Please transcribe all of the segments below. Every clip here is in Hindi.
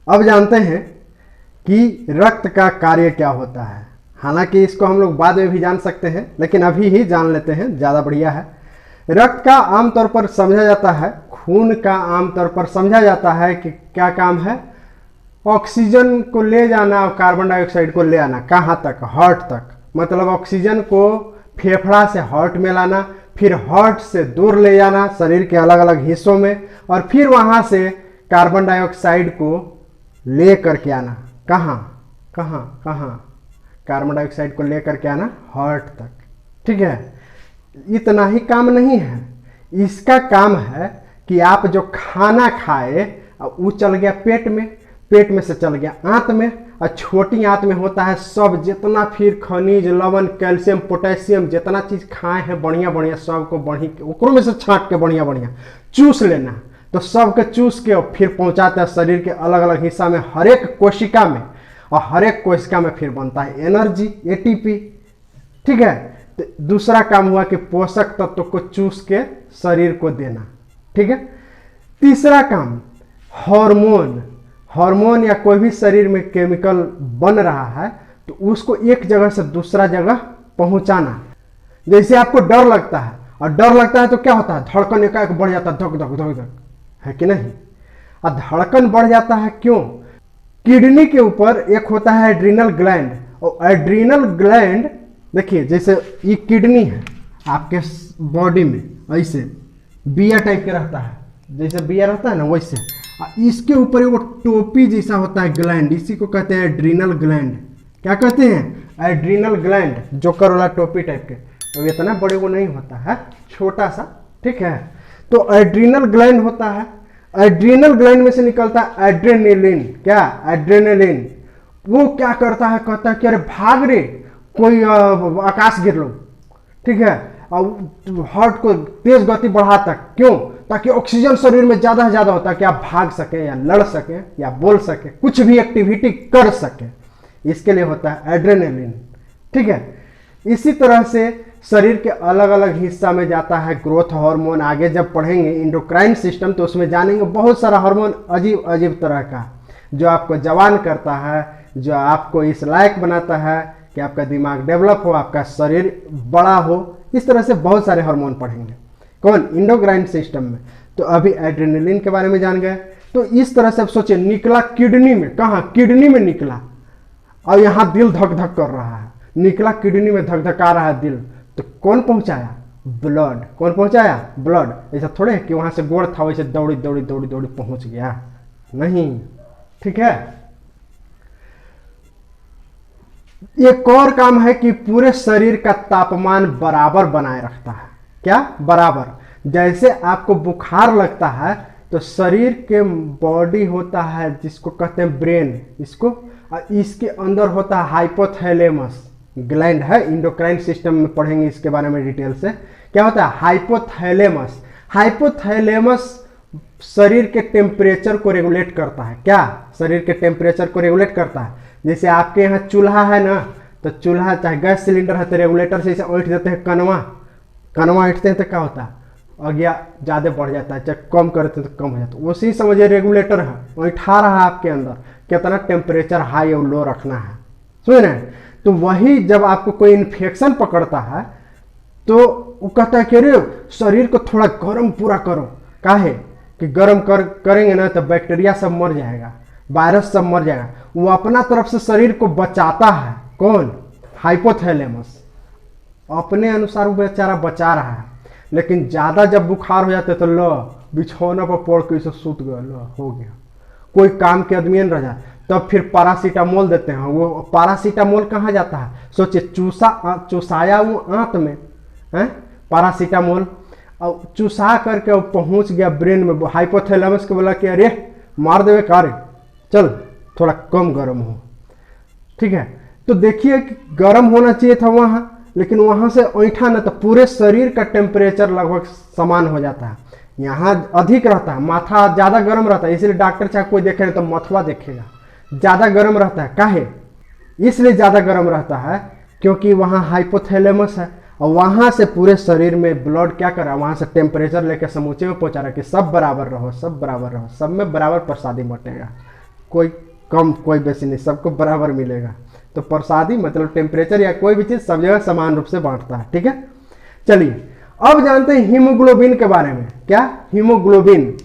अब जानते हैं कि रक्त का कार्य क्या होता है। हालांकि इसको हम लोग बाद में भी जान सकते हैं, लेकिन अभी ही जान लेते हैं, ज़्यादा बढ़िया है। रक्त का आमतौर पर समझा जाता है, खून का आमतौर पर समझा जाता है कि क्या काम है, ऑक्सीजन को ले जाना और कार्बन डाइऑक्साइड को ले आना। कहाँ तक? हार्ट तक। मतलब ऑक्सीजन को फेफड़ा से हार्ट में लाना, फिर हार्ट से दूर ले जाना शरीर के अलग अलग हिस्सों में, और फिर वहाँ से कार्बन डाइऑक्साइड को ले करके आना। कहाँ कहाँ कहाँ? कार्बन डाइऑक्साइड को ले करके आना हार्ट तक। ठीक है, इतना ही काम नहीं है, इसका काम है कि आप जो खाना खाए वो चल गया पेट में, पेट में से चल गया आंत में, और छोटी आंत में होता है सब जितना फिर खनिज, लवण, कैल्शियम, पोटेशियम, जितना चीज खाए हैं बढ़िया बढ़िया सबको ओकरों में से छांट के बढ़िया बढ़िया चूस लेना। तो सबके चूस के और फिर पहुंचाता है शरीर के अलग अलग हिस्सा में, हर एक कोशिका में, और हर एक कोशिका में फिर बनता है एनर्जी, एटीपी। ठीक है, तो दूसरा काम हुआ कि पोषक तत्व को चूस के शरीर को देना। ठीक है, तीसरा काम हार्मोन। हार्मोन या कोई भी शरीर में केमिकल बन रहा है तो उसको एक जगह से दूसरा जगह पहुंचाना। जैसे आपको डर लगता है, और डर लगता है तो क्या होता है, धड़कन एकाएक बढ़ जाता है, धक धक धक धक, है कि नहीं? और धड़कन बढ़ जाता है क्यों? किडनी के ऊपर एक होता है एड्रीनल ग्लैंड, और एड्रीनल ग्लैंड देखिए जैसे ये किडनी है आपके बॉडी में, ऐसे बिया टाइप के रहता है, जैसे बिया रहता है ना वैसे, इसके ऊपर वो टोपी जैसा होता है ग्लैंड, इसी को कहते हैं एड्रीनल ग्लैंड। क्या कहते हैं? एड्रीनल ग्लैंड, जोकर वाला टोपी टाइप के। तो इतना बड़े को नहीं होता है, छोटा सा। ठीक है, तो एड्रीनल ग्लैंड होता है, एड्रीनल ग्लैंड में से निकलता है एड्रेनलिन। क्या? एड्रेनलिन। वो क्या करता है, कहता है कि अरे भाग रे, कोई आकाश गिर लो। ठीक है, और हार्ट को तेज गति बढ़ाता। क्यों? ताकि ऑक्सीजन शरीर में ज्यादा से ज्यादा होता है कि आप भाग सके या लड़ सके या बोल सके, कुछ भी एक्टिविटी कर सके, इसके लिए होता है एड्रेनलिन। ठीक है, इसी तरह से शरीर के अलग अलग हिस्सा में जाता है ग्रोथ हार्मोन। आगे जब पढ़ेंगे इंडोक्राइन सिस्टम तो उसमें जानेंगे बहुत सारा हार्मोन अजीब अजीब तरह का, जो आपको जवान करता है, जो आपको इस लायक बनाता है कि आपका दिमाग डेवलप हो, आपका शरीर बड़ा हो। इस तरह से बहुत सारे हार्मोन पढ़ेंगे। कौन? इंडोक्राइन सिस्टम में। तो अभी एड्रेनलिन के बारे में जान गए। तो इस तरह से अब सोचिए, निकला किडनी में। कहाँ? किडनी में निकला, और यहाँ दिल धक धक कर रहा है, निकला किडनी में, धक धका रहा है दिल। तो कौन पहुंचाया? ब्लड। कौन पहुंचाया? ब्लड। ऐसा थोड़े है कि वहां से गोड़ था वैसे दौड़ी दौड़ी दौड़ी दौड़ी पहुंच गया, नहीं। ठीक है, एक और काम है कि पूरे शरीर का तापमान बराबर बनाए रखता है। क्या? बराबर। जैसे आपको बुखार लगता है तो शरीर के बॉडी होता है जिसको कहते हैं ब्रेन, इसको, और इसके अंदर होता है हाइपोथैलेमस ग्लैंड है। इंडोक्राइन सिस्टम में पढ़ेंगे इसके बारे में डिटेल से। क्या होता है? हाइपोथैलेमस। हाइपोथैलेमस शरीर के टेम्परेचर को रेगुलेट करता है। क्या? शरीर के टेम्परेचर को रेगुलेट करता है। जैसे आपके यहाँ चूल्हा है ना, तो चूल्हा चाहे गैस सिलेंडर है तो रेगुलेटर से इसे ऐंठ देते हैं, कनवा कनवा ऐंठते हैं तो क्या होता है? अज्ञा ज़्यादा बढ़ जाता है, चाहे कम करते हैं तो कम हो जाता है। उसी समझिए रेगुलेटर है, ऐंठा रहा है आपके अंदर कितना टेम्परेचर हाई और लो रखना है, समझ रहे हैं? तो वही जब आपको कोई इन्फेक्शन पकड़ता है तो वो कहता है कि अरे शरीर को थोड़ा गर्म पूरा करो। काहे? कि गर्म करेंगे ना तो बैक्टीरिया सब मर जाएगा, वायरस सब मर जाएगा। वो अपना तरफ से शरीर को बचाता है। कौन? हाइपोथैलेमस। अपने अनुसार वो बेचारा बचा रहा है, लेकिन ज़्यादा जब बुखार हो जाता है तो लो बिछौना पर पड़ के इसे सूत गया, लो हो गया, कोई काम के आदमी न रह जाए, तब फिर पैरासीटामोल देते हैं। वो पैरासीटामोल कहाँ जाता है? सोचिए, चूसाया वो आंत में है पैरासीटामोल, और चूसा करके वो पहुंच गया ब्रेन में। हाइपोथैलेमस को बोला कि अरे मार देवे कार्य, चल थोड़ा कम गर्म हो। ठीक है, तो देखिए कि गर्म होना चाहिए था वहाँ, लेकिन वहाँ से ऐंठा ना तो पूरे शरीर का टेम्परेचर लगभग समान हो जाता है। यहाँ अधिक रहता है, माथा ज़्यादा गर्म रहता है, इसलिए डॉक्टर चाहे कोई देखे तो मथुआ देखेगा, ज़्यादा गर्म रहता है। काहे? इसलिए ज़्यादा गर्म रहता है क्योंकि वहाँ हाइपोथैलेमस है, और वहाँ से पूरे शरीर में ब्लड क्या कर रहा है, वहाँ से टेम्परेचर लेकर समूचे में पहुँचा रहा है कि सब बराबर रहो, सब बराबर रहो, सब में बराबर प्रसादी बटेगा, कोई कम कोई बेसी नहीं, सबको बराबर मिलेगा। तो प्रसादी मतलब टेम्परेचर या कोई भी चीज़ सब जगह समान रूप से बांटता है, ठीक है। चलिए अब जानते हैं हीमोग्लोबिन के बारे में। क्या? हीमोग्लोबिन।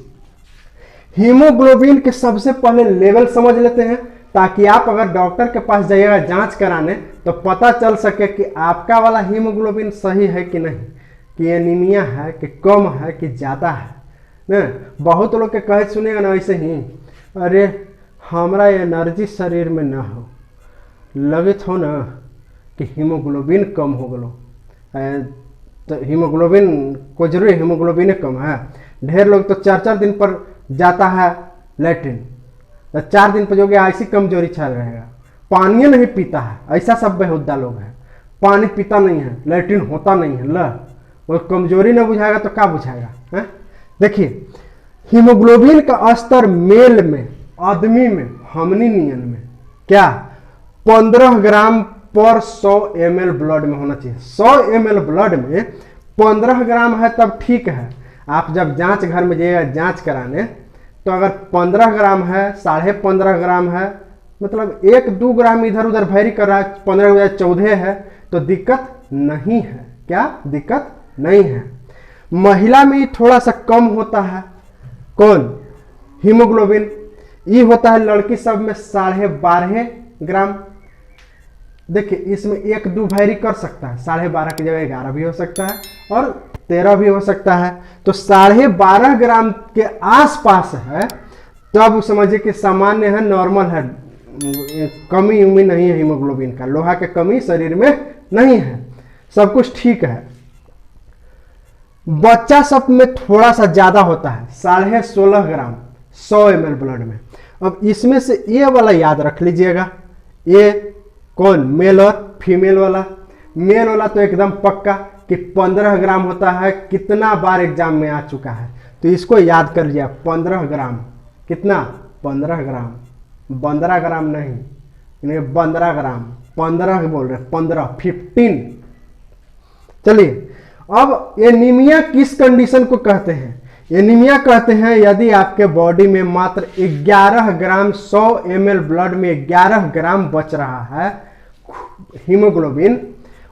हीमोग्लोबिन के सबसे पहले लेवल समझ लेते हैं, ताकि आप अगर डॉक्टर के पास जाइएगा जांच कराने तो पता चल सके कि आपका वाला हीमोग्लोबिन सही है कि नहीं, कि एनीमिया है कि कम है कि ज़्यादा है ना। बहुत लोग के कहे सुनेगा ना ऐसे ही, अरे हमारा एनर्जी शरीर में ना हो, लगे हो ना कि हीमोग्लोबिन कम हो गलो। तो हीमोग्लोबिन को जरूरी हीमोग्लोबिन कम है। ढेर लोग तो 4-4 दिन पर जाता है लैट्रिन, तो 4 दिन पर जो गया ऐसी कमजोरी छाल रहेगा। पानी नहीं पीता है, ऐसा सब बेहुद्दा लोग हैं, पानी पीता नहीं है, लैट्रिन होता नहीं है, ल वो कमजोरी ना बुझाएगा तो क्या बुझाएगा। देखिए हीमोग्लोबिन का स्तर मेल में, आदमी में, हमनी नियन में क्या 15 ग्राम पर 100 ml ब्लड में होना चाहिए। 100 ml ब्लड में 15 ग्राम है तब ठीक है। आप जब जांच घर में जाइएगा जांच कराने, तो अगर 15 ग्राम है, 15.5 ग्राम है, मतलब 1-2 ग्राम इधर उधर वेरी कर रहा है, 15 बजाय 14 है, तो दिक्कत नहीं है। क्या दिक्कत नहीं है। महिला में थोड़ा सा कम होता है, कौन? हीमोग्लोबिन। ये होता है लड़की सब में 12.5 ग्राम। देखिए इसमें 1-2 वेरी कर सकता है, 12.5 की जगह 11 भी हो सकता है और 13 भी हो सकता है। तो 12.5 ग्राम के आसपास है तब समझिए कि सामान्य है, नॉर्मल है, कमी उमी नहीं है हीमोग्लोबिन का, लोहा के कमी शरीर में नहीं है, सब कुछ ठीक है। बच्चा सब में थोड़ा सा ज्यादा होता है, 16.5 ग्राम 100 ml ब्लड में। अब इसमें से ये वाला याद रख लीजिएगा, ये कौन? मेल और फीमेल वाला। मेल वाला तो एकदम पक्का कि 15 ग्राम होता है, कितना बार एग्जाम में आ चुका है, तो इसको याद कर लिया। 15 ग्राम कितना? 15 ग्राम, 15 ग्राम नहीं, इन्हें 15 ग्राम, 15 बोल रहे, 15। चलिए अब एनीमिया किस कंडीशन को कहते हैं? एनीमिया कहते हैं यदि आपके बॉडी में मात्र 11 ग्राम 100 ml ब्लड में 11 ग्राम बच रहा है हीमोग्लोबिन,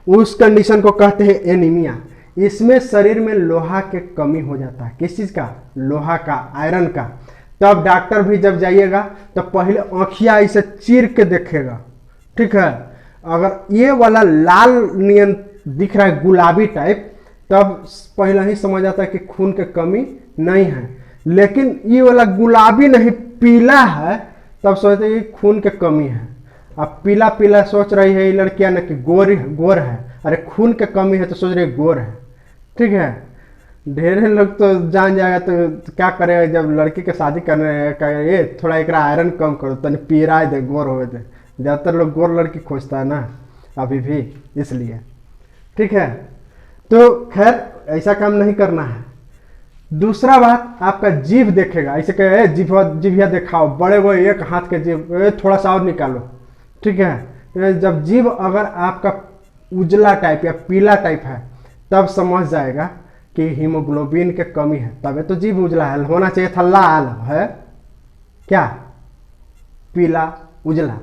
उस कंडीशन को कहते हैं एनीमिया। इसमें शरीर में लोहा के कमी हो जाता है। किस चीज का? लोहा का, आयरन का। तब डॉक्टर भी जब जाइएगा तो पहले आँखिया ऐसे चीर के देखेगा, ठीक है। अगर ये वाला लाल नियन दिख रहा है, गुलाबी टाइप, तब पहले ही समझ आता है कि खून के कमी नहीं है। लेकिन ये वाला गुलाबी नहीं, पीला है, तब सोचते हैं कि खून के कमी है। अब पीला पीला सोच रही है ये लड़कियां ना कि गोर है, अरे खून के कमी है तो सोच रही गोर है, ठीक है। ढेर लोग तो जान जाएगा तो क्या करेगा, जब लड़की के शादी करने का ये थोड़ा एक आयरन कम करो, तनी पीरा दे, गोर हो दे। ज़्यादातर लोग गोर लड़की खोजता है ना अभी भी, इसलिए, ठीक है। तो खैर ऐसा काम नहीं करना है। दूसरा बात, आपका जीभ देखेगा, ऐसे कहे जीभिया दिखाओ, बड़े वो एक हाथ के जीभ, थोड़ा सा और निकालो, ठीक है। जब जीभ अगर आपका उजला टाइप या पीला टाइप है तब समझ जाएगा कि हीमोग्लोबिन के कमी है, तबे तो जीभ उजला है। होना चाहिए था लाल, है क्या? पीला उजला।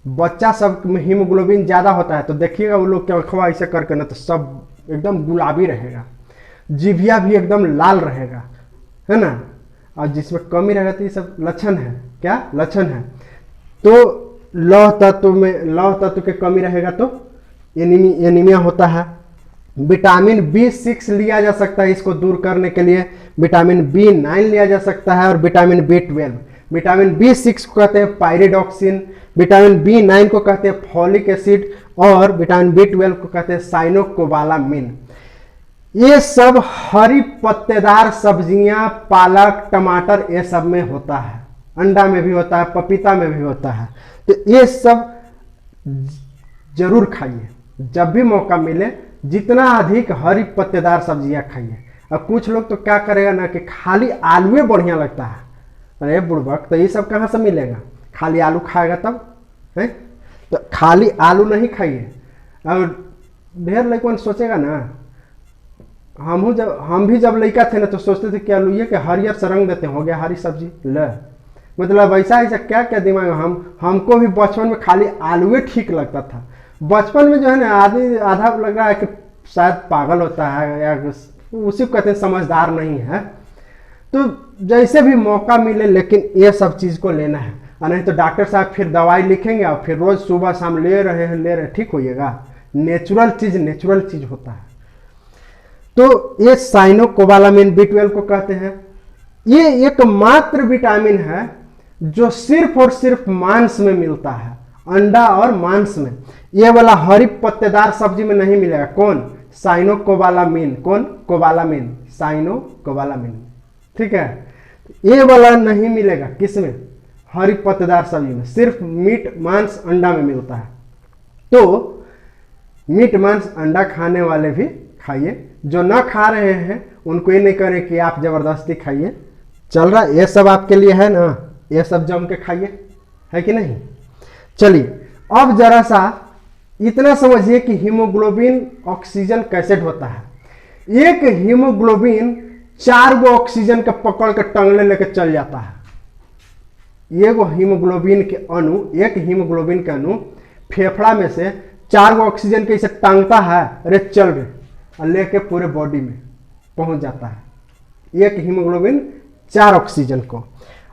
बच्चा सब में हीमोग्लोबिन ज्यादा होता है तो देखिएगा वो लोग क्या अखवा ऐसे करके ना तो सब एकदम गुलाबी रहेगा, जीभिया भी एकदम लाल रहेगा, है ना। और जिसमें कमी रहेगा तो ये सब लक्षण है। क्या लक्षण है? तो लौह तत्व के कमी रहेगा तो एनीमिया होता है। विटामिन B6 लिया जा सकता है इसको दूर करने के लिए, विटामिन B9 लिया जा सकता है और विटामिन B12। विटामिन B6 को कहते हैं पायरिडॉक्सिन, विटामिन B9 को कहते हैं फॉलिक एसिड और विटामिन B12 को कहते हैं साइनोकोबालामिन। ये सब हरी पत्तेदार सब्जियां, पालक, टमाटर, ये सब में होता है, अंडा में भी होता है, पपीता में भी होता है। तो ये सब जरूर खाइए, जब भी मौका मिले जितना अधिक हरी पत्तेदार सब्जियां खाइए। अब कुछ लोग तो क्या करेगा ना कि खाली आलूए बढ़िया लगता है, अरे बुड़बक, तो ये सब कहाँ से मिलेगा? खाली आलू खाएगा तब है, तो खाली आलू नहीं खाइए। और ढेर लड़कन सोचेगा ना, हम भी जब लड़का थे ना तो सोचते थे कि आलू ये कि हरियर से रंग देते हो गया हरी सब्जी, ल मतलब ऐसा ऐसा क्या क्या दिमाग में हमको भी बचपन में खाली आलूए ठीक लगता था। बचपन में जो है ना आदमी आधा लग रहा है कि शायद पागल होता है या उसी को कहते हैं समझदार नहीं है। तो जैसे भी मौका मिले लेकिन ये सब चीज़ को लेना है, और नहीं तो डॉक्टर साहब फिर दवाई लिखेंगे और फिर रोज़ सुबह शाम ले रहे हैं ठीक होइएगा। नेचुरल चीज़ होता है। तो ये साइनोकोबालामिन B12 को कहते हैं। ये एकमात्र विटामिन है जो सिर्फ और सिर्फ मांस में मिलता है, अंडा और मांस में। ये वाला हरी पत्तेदार सब्जी में नहीं मिलेगा। कौन? साइनोकोबालामिन। कौन? Cobalamin, cyanocobalamin. ठीक है, ये वाला नहीं मिलेगा किसमें? हरी पत्तेदार सब्जी में। सिर्फ मीट मांस अंडा में मिलता है। तो मीट मांस अंडा खाने वाले भी खाइए, जो ना खा रहे हैं उनको ये नहीं करें कि आप जबरदस्ती खाइए। चल रहा ये सब आपके लिए है ना, ये सब जम के खाइए, है कि नहीं? चलिए अब जरा सा इतना समझिए कि हीमोग्लोबिन ऑक्सीजन कैसे होता है। एक हीमोग्लोबिन 4 गो ऑक्सीजन के पकड़ के टंगने लेके चल जाता है। एक हीमोग्लोबिन के अणु फेफड़ा में से 4 गो ऑक्सीजन के इसे टांगता है, अरे चल रे, और लेके पूरे बॉडी में पहुंच जाता है। एक हीमोग्लोबिन 4 ऑक्सीजन को,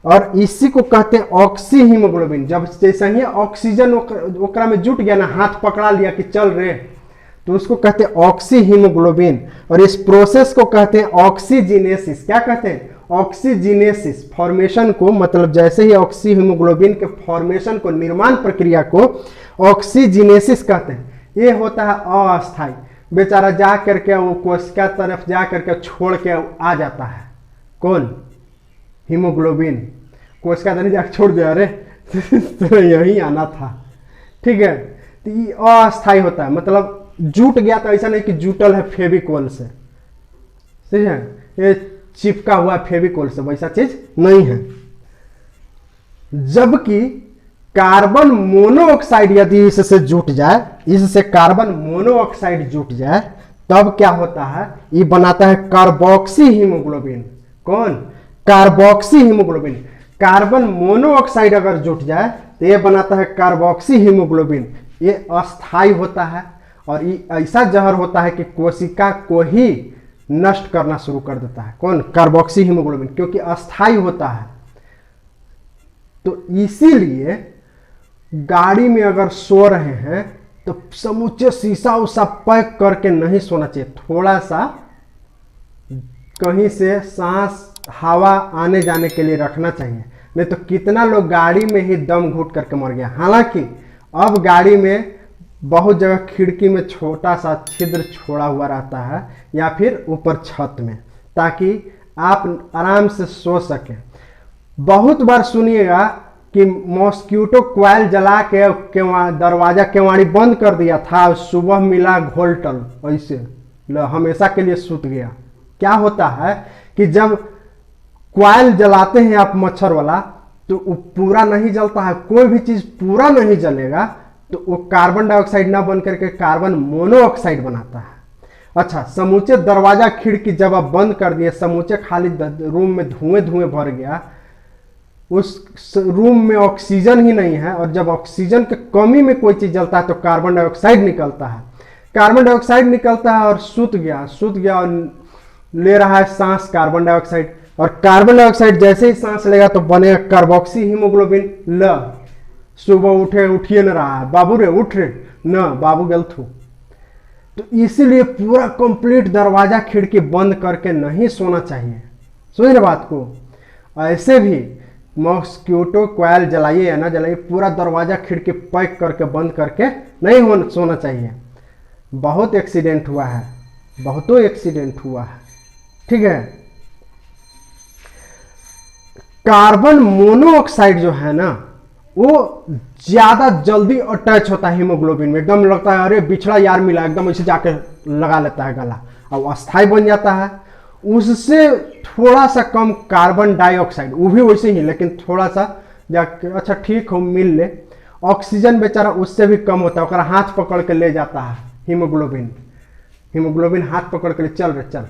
और इसी को कहते हैं ऑक्सी हीमोग्लोबिन। जब जैसे ही ऑक्सीजन ओकरा में जुट गया ना, हाथ पकड़ा लिया कि चल रे, तो उसको कहते हैं ऑक्सी हीमोग्लोबिन। और इस प्रोसेस को कहते हैं ऑक्सीजिनेसिस। क्या कहते हैं? ऑक्सीजिनेसिस। फॉर्मेशन को, मतलब जैसे ही ऑक्सी हीमोग्लोबिन के फॉर्मेशन को, निर्माण प्रक्रिया को ऑक्सीजिनेसिस कहते हैं। ये होता है अस्थायी। बेचारा जा करके वो कोशिका तरफ जा करके छोड़ के आ जाता है। कौन? हीमोग्लोबिन। कोशिका तरफ जाकर छोड़ दिया, अरे तो यही आना था। ठीक है, तो ये अस्थायी होता है, मतलब जुट गया तो ऐसा नहीं कि जुटल है फेविकोल से, ठीक है, ये चिपका हुआ फेविकोल से, वैसा चीज नहीं है। जबकि कार्बन मोनोऑक्साइड यदि इससे जुट जाए, इससे कार्बन मोनोऑक्साइड जुट जाए, तब क्या होता है? ये बनाता है कार्बोक्सी हीमोग्लोबिन। कौन? Carboxy haemoglobin. कार्बन मोनोऑक्साइड अगर जुट जाए तो ये बनाता है कार्बोक्सी हीमोग्लोबिन। ये अस्थायी होता है और ये ऐसा जहर होता है कि कोशिका को ही नष्ट करना शुरू कर देता है। कौन? कार्बोक्सी हीमोग्लोबिन, क्योंकि अस्थायी होता है। तो इसीलिए गाड़ी में अगर सो रहे हैं तो समूचे शीशा उसा पैक करके नहीं सोना चाहिए। थोड़ा सा कहीं से सांस हवा आने जाने के लिए रखना चाहिए, नहीं तो कितना लोग गाड़ी में ही दम घुट करके मर गया। हालांकि अब गाड़ी में बहुत जगह खिड़की में छोटा सा छिद्र छोड़ा हुआ रहता है या फिर ऊपर छत में, ताकि आप आराम से सो सकें। बहुत बार सुनिएगा कि मॉस्क्यूटो क्वाइल जला के दरवाजा केवाड़ी बंद कर दिया था, सुबह मिला घोलटल, ऐसे हमेशा के लिए सूत गया। क्या होता है कि जब क्वाइल जलाते हैं आप मच्छर वाला, तो वो पूरा नहीं जलता है। कोई भी चीज पूरा नहीं जलेगा तो वो कार्बन डाइऑक्साइड ना बन करके कार्बन मोनोऑक्साइड बनाता है। अच्छा, समूचे दरवाजा खिड़की जब आप बंद कर दिए, समूचे खाली रूम में धुएं धुएं भर गया, उस रूम में ऑक्सीजन ही नहीं है, और जब ऑक्सीजन की कमी में कोई चीज जलता है तो कार्बन डाइऑक्साइड निकलता है। कार्बन डाइऑक्साइड निकलता है और सूत गया और ले रहा है सांस कार्बन डाइऑक्साइड, और कार्बन डाइऑक्साइड जैसे ही सांस लेगा तो बनेगा कार्बोक्सी हीमोग्लोबिन। ल सुबह उठिए न रहा है, बाबू रे उठ रे, न बाबू गल थू। तो इसीलिए पूरा कंप्लीट दरवाजा खिड़की बंद करके नहीं सोना चाहिए। समझ रहे बात को? ऐसे भी मॉस्क्यूटो क्वाइल जलाइए या ना जलाइए, पूरा दरवाजा खिड़की पैक करके बंद करके नहीं सोना चाहिए। बहुत एक्सीडेंट हुआ है, बहुतों एक्सीडेंट हुआ है। ठीक है, कार्बन मोनोऑक्साइड जो है ना, वो ज्यादा जल्दी अटैच होता है हीमोग्लोबिन में। एकदम लगता है अरे बिछड़ा यार मिला, एकदम ऐसे जाके लगा लेता है गला, और अस्थायी बन जाता है। उससे थोड़ा सा कम कार्बन डाइऑक्साइड, वो भी वैसे ही, लेकिन थोड़ा सा जाके अच्छा ठीक हो मिल ले। ऑक्सीजन बेचारा उससे भी कम होता है, उसका हाथ पकड़ के ले जाता है हीमोग्लोबिन हाथ पकड़ के ले, चल रे चल।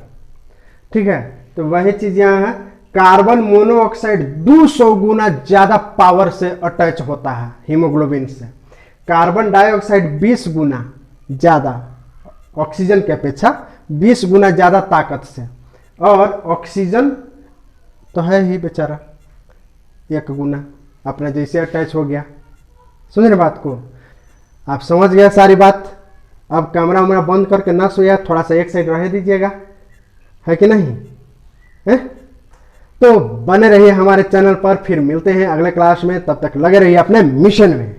ठीक है, तो वही चीज यहाँ है कार्बन मोनोऑक्साइड 200 गुना ज्यादा पावर से अटैच होता है हीमोग्लोबिन से। कार्बन डाइऑक्साइड 20 गुना ज्यादा, ऑक्सीजन की अपेक्षा 20 गुना ज्यादा ताकत से, और ऑक्सीजन तो है ही बेचारा 1 गुना अपने जैसे अटैच हो गया। समझ रहे बात को? आप समझ गए सारी बात। अब कैमरा वैमरा बंद करके ना सोया, थोड़ा सा एक साइड रह दीजिएगा, है कि नहीं है? तो बने रहिए हमारे चैनल पर, फिर मिलते हैं अगले क्लास में। तब तक लगे रहिए अपने मिशन में।